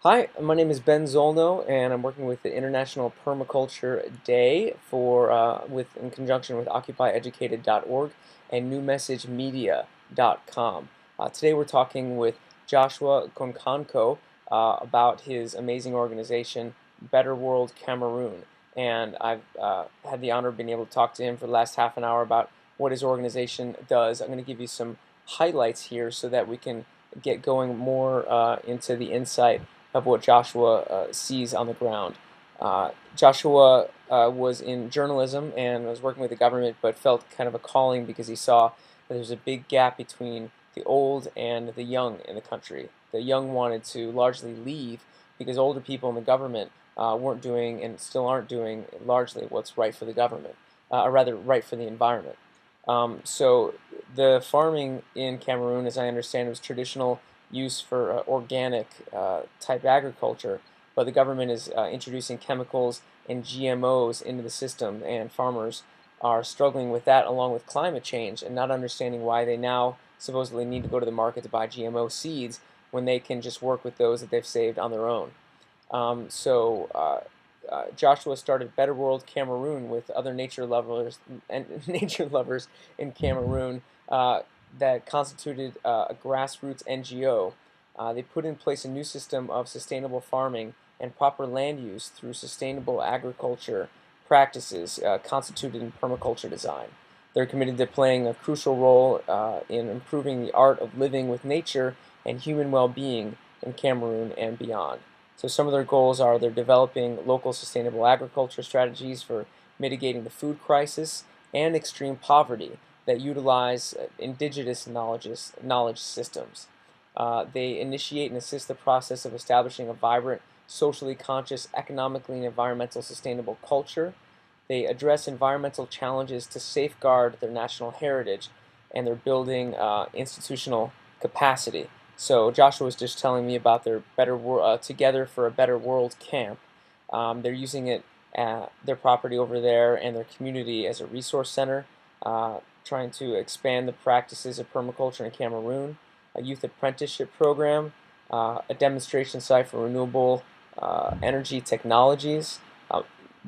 Hi, my name is Ben Zolno, and I'm working with the International Permaculture Day in conjunction with OccupyEducated.org and NewMessageMedia.com. Today we're talking with Joshua Konkankoh about his amazing organization, Better World Cameroon. And I've had the honor of being able to talk to him for the last half an hour about what his organization does. I'm going to give you some highlights here so that we can get going more into the insight of what Joshua sees on the ground. Joshua was in journalism and was working with the government, but felt kind of a calling because he saw that there's a big gap between the old and the young in the country. The young wanted to largely leave because older people in the government weren't doing and still aren't doing largely what's right for the government, or rather right for the environment. So the farming in Cameroon, as I understand, was traditional use for organic type agriculture, but the government is introducing chemicals and GMOs into the system, and farmers are struggling with that along with climate change and not understanding why they now supposedly need to go to the market to buy GMO seeds when they can just work with those that they've saved on their own. Joshua started Better World Cameroon with other nature lovers and nature lovers in Cameroon that constituted a grassroots NGO. They put in place a new system of sustainable farming and proper land use through sustainable agriculture practices constituted in permaculture design. They're committed to playing a crucial role in improving the art of living with nature and human well-being in Cameroon and beyond. So some of their goals are they're developing local sustainable agriculture strategies for mitigating the food crisis and extreme poverty that utilize indigenous knowledge systems. They initiate and assist the process of establishing a vibrant, socially conscious, economically and environmental sustainable culture. They address environmental challenges to safeguard their national heritage, and they're building institutional capacity. So Joshua was just telling me about their Together for a Better World camp. They're using their property over there and their community as a resource center, trying to expand the practices of permaculture in Cameroon, a youth apprenticeship program, a demonstration site for renewable energy technologies,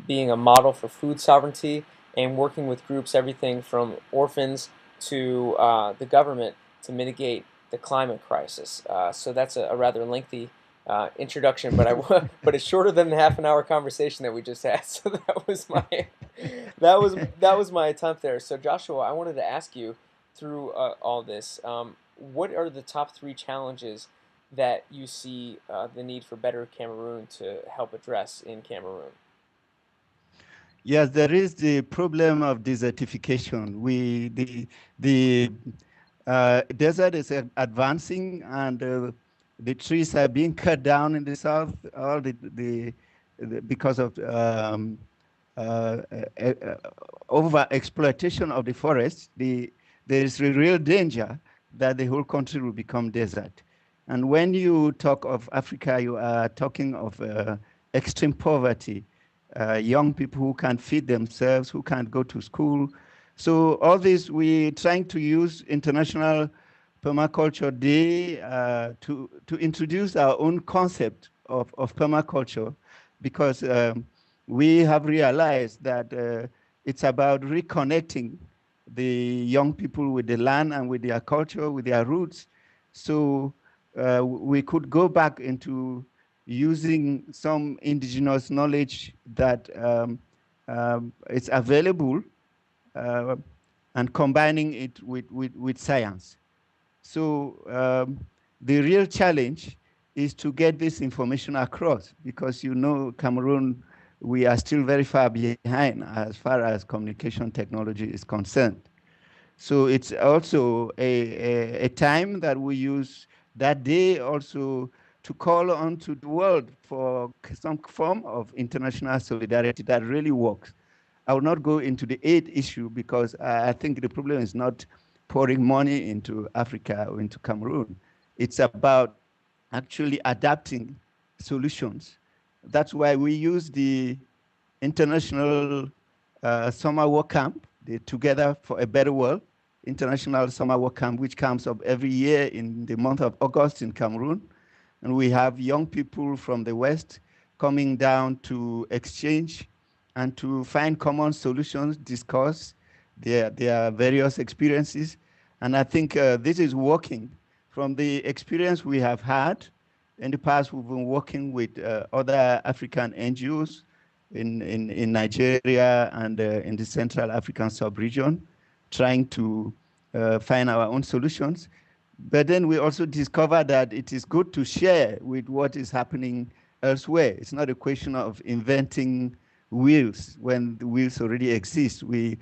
being a model for food sovereignty, and working with groups everything from orphans to the government to mitigate the climate crisis. So that's a rather lengthy introduction, but it's shorter than the half an hour conversation that we just had. So that was my attempt there. So Joshua, I wanted to ask you through all this, what are the top three challenges that you see the need for Better Cameroon to help address in Cameroon? Yes, there is the problem of desertification. The desert is advancing, and the trees are being cut down in the south. Because of over exploitation of the forest. There is a real danger that the whole country will become desert. And when you talk of Africa, you are talking of extreme poverty. Young people who can't feed themselves, who can't go to school. So all this, we're trying to use International Permaculture Day to introduce our own concept of permaculture, because we have realized that it's about reconnecting the young people with the land and with their culture, with their roots. So we could go back into using some indigenous knowledge that is available uh, and combining it with science. So the real challenge is to get this information across, because Cameroon, we are still very far behind as far as communication technology is concerned. So it's also a time that we use that day also to call on to the world for some form of international solidarity that really works. I will not go into the aid issue, because I think the problem is not pouring money into Africa or into Cameroon. It's about actually adapting solutions. That's why we use the International Summer Work Camp, the Together for a Better World International Summer Work Camp, which comes up every year in the month of August in Cameroon. And we have young people from the West coming down to exchange and to find common solutions, discuss their various experiences. And I think this is working. From the experience we have had in the past, we've been working with other African NGOs in Nigeria and in the Central African sub-region, trying to find our own solutions. But then we also discover that it is good to share with what is happening elsewhere. It's not a question of inventing wheels when the wheels already exist. We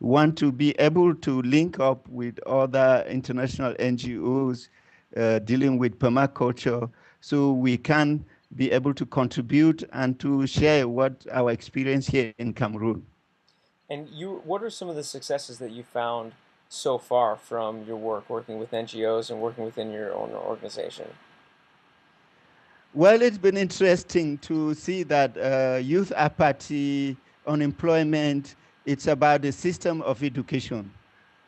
want to be able to link up with other international NGOs dealing with permaculture, so we can be able to contribute and to share what our experience here in Cameroon. And what are some of the successes that you found so far from your work working with NGOs and working within your own organization? Well, it's been interesting to see that youth apathy, unemployment, it's about the system of education.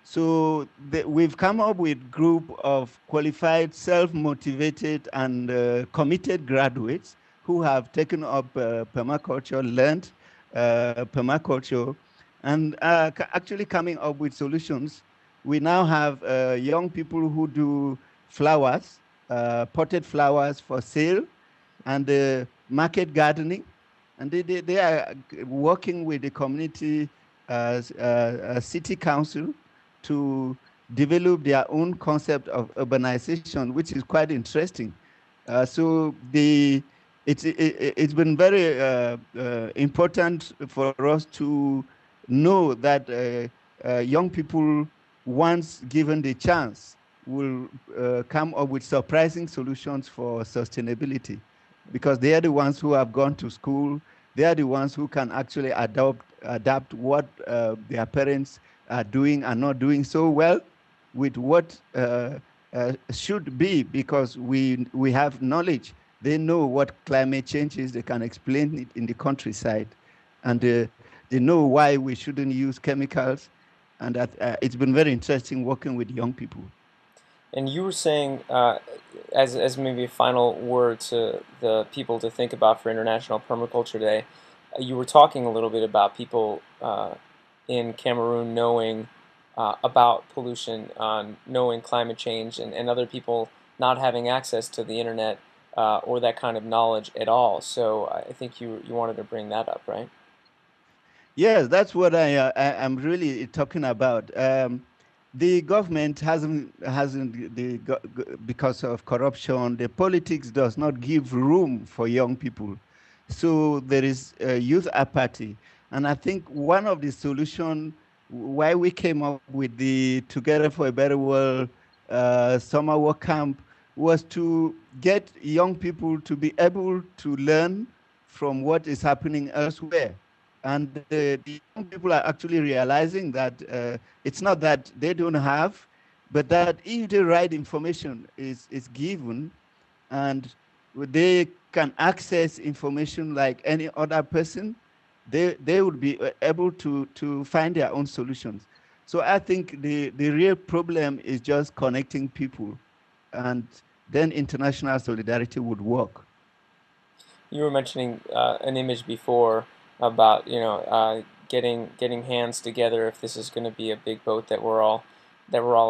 So we've come up with a group of qualified, self-motivated, and committed graduates who have taken up permaculture, learned permaculture, and actually coming up with solutions. We now have young people who do flowers, potted flowers for sale, and market gardening. And they are working with the community city council to develop their own concept of urbanization, which is quite interesting. So it's been very important for us to know that young people, once given the chance, will come up with surprising solutions for sustainability, because they are the ones who have gone to school. They are the ones who can actually adapt what their parents are doing and not doing so well with what should be, because we have knowledge. They know what climate change is. They can explain it in the countryside, and they know why we shouldn't use chemicals. And that it's been very interesting working with young people. And you were saying, as maybe a final word to the people to think about for International Permaculture Day, you were talking a little bit about people in Cameroon knowing about pollution, knowing climate change, and other people not having access to the internet or that kind of knowledge at all. So I think you wanted to bring that up, right? Yes, that's what I'm really talking about. The government because of corruption, the politics does not give room for young people. So there is youth apathy. And I think one of the solutions why we came up with the Together for a Better World summer work camp was to get young people to be able to learn from what is happening elsewhere. And the young people are actually realizing that it's not that they don't have, but that if the right information is given, and they can access information like any other person, they would be able to find their own solutions. So I think the real problem is just connecting people, and then international solidarity would work. You were mentioning an image before about getting hands together. If this is going to be a big boat that we're all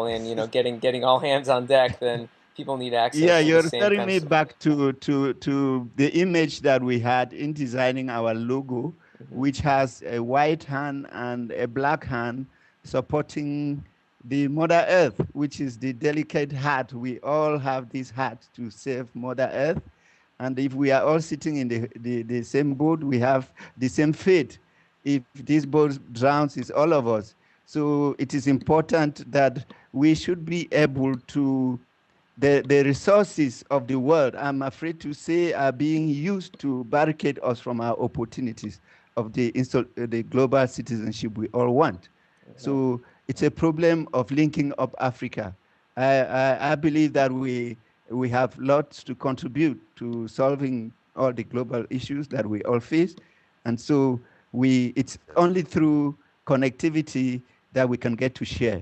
in, getting all hands on deck, then people need access Yeah, to the you're same referring kind of me stuff. back to the image that we had in designing our logo, Mm-hmm. which has a white hand and a black hand supporting the Mother Earth, which is the delicate hat. We all have this hat to save Mother Earth. And if we are all sitting in the same boat, we have the same fate. If this boat drowns, it's all of us. So it is important that we should be able to the resources of the world, I'm afraid to say, are being used to barricade us from our opportunities of the global citizenship we all want. Mm-hmm. So it's a problem of linking up Africa. I believe that we have lots to contribute to solving all the global issues that we all face. And so it's only through connectivity that we can get to share.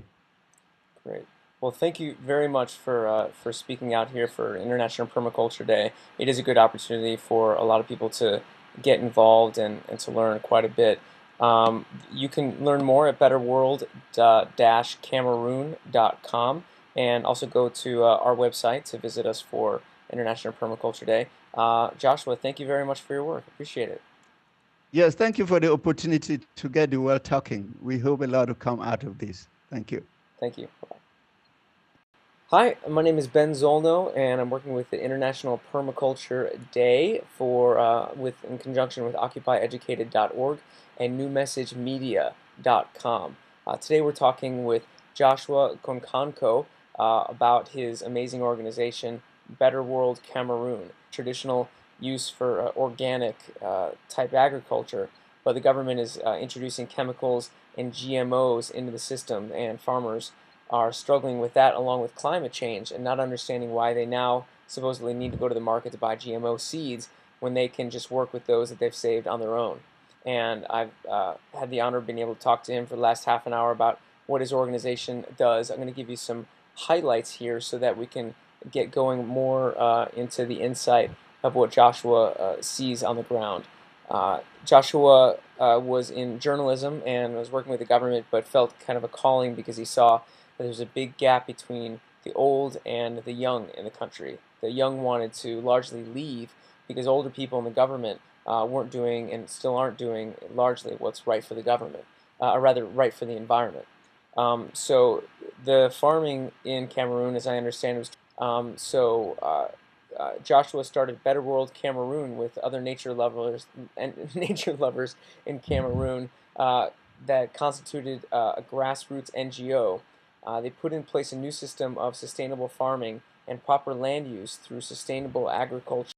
Great. Well, thank you very much for speaking out here for International Permaculture Day. It is a good opportunity for a lot of people to get involved and to learn quite a bit. You can learn more at betterworld-cameroon.com and also go to our website to visit us for International Permaculture Day. Joshua, thank you very much for your work. Appreciate it. Yes, thank you for the opportunity to get the world talking. We hope a lot will come out of this. Thank you. Thank you. Hi, my name is Ben Zolno, and I'm working with the International Permaculture Day in conjunction with OccupyEducated.org and NewMessageMedia.com. Today we're talking with Joshua Konkankoh about his amazing organization, Better World Cameroon, traditional use for organic type agriculture, but the government is introducing chemicals and GMOs into the system, and farmers are struggling with that along with climate change and not understanding why they now supposedly need to go to the market to buy GMO seeds when they can just work with those that they've saved on their own. And I've had the honor of being able to talk to him for the last half an hour about what his organization does. I'm going to give you some highlights here so that we can get going more into the insight of what Joshua sees on the ground. Joshua was in journalism and was working with the government, but felt kind of a calling because he saw there's a big gap between the old and the young in the country. The young wanted to largely leave because older people in the government weren't doing and still aren't doing largely what's right for the government, or rather right for the environment. So the farming in Cameroon, as I understand, was Joshua started Better World Cameroon with other nature lovers in Cameroon that constituted a grassroots NGO. They put in place a new system of sustainable farming and proper land use through sustainable agriculture.